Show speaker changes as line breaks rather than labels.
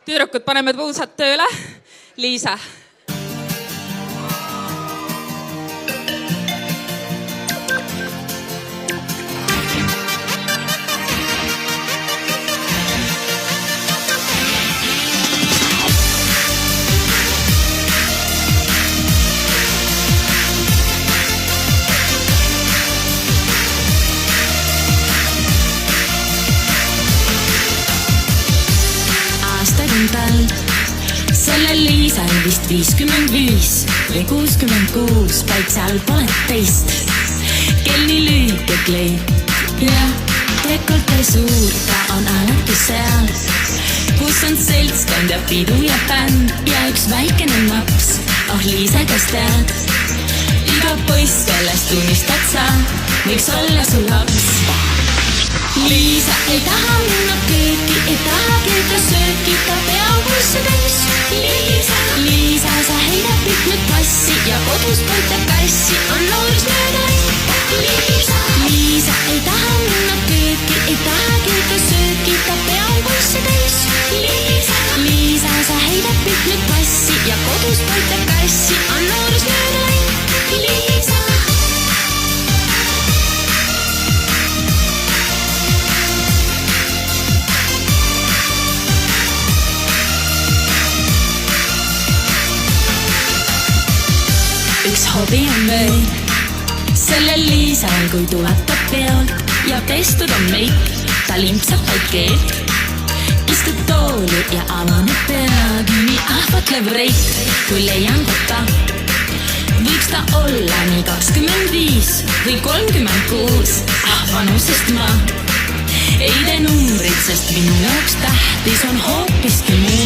Tüdrukud, paneme puusad tööle. Liisa.
Sellel Liisal vist 55 või 66, vaid seal pole teist. Kell nii lühike kleip ja dekolte suur, ta on alati seal, kus on seltskond ja pidu ja bänd ja üks väikene naps. Oh Liisa, kas tead, iga poiss sellest unistad sa, võiks olla su laps. Liisa ei taha minna kööki, ei taha keeta sööki, ta peab poisse täis. Liisa, sa heidab piknud passi ja kodus põitab kassi, on noorus mööda läinud. Liisa ei taha minna kööki, ei taha keeta sööki, ta peab poisse täis. Liisa, sa heidab piknud passi ja kodus põitab kassi, on noorus mööda läinud. Liisa. Üks hobi on veel sellel Liisal, kui tuletab peol ja pestud on meik, ta limpsab vaid keelt. Istub tooli ja avaneb peagi nii ahvatlev reik, kui leian kota. Võiks ta olla nii 25 või 36, vanusest ma ei tee numbrit, sest minu jaoks tähtis on hoopiski muu.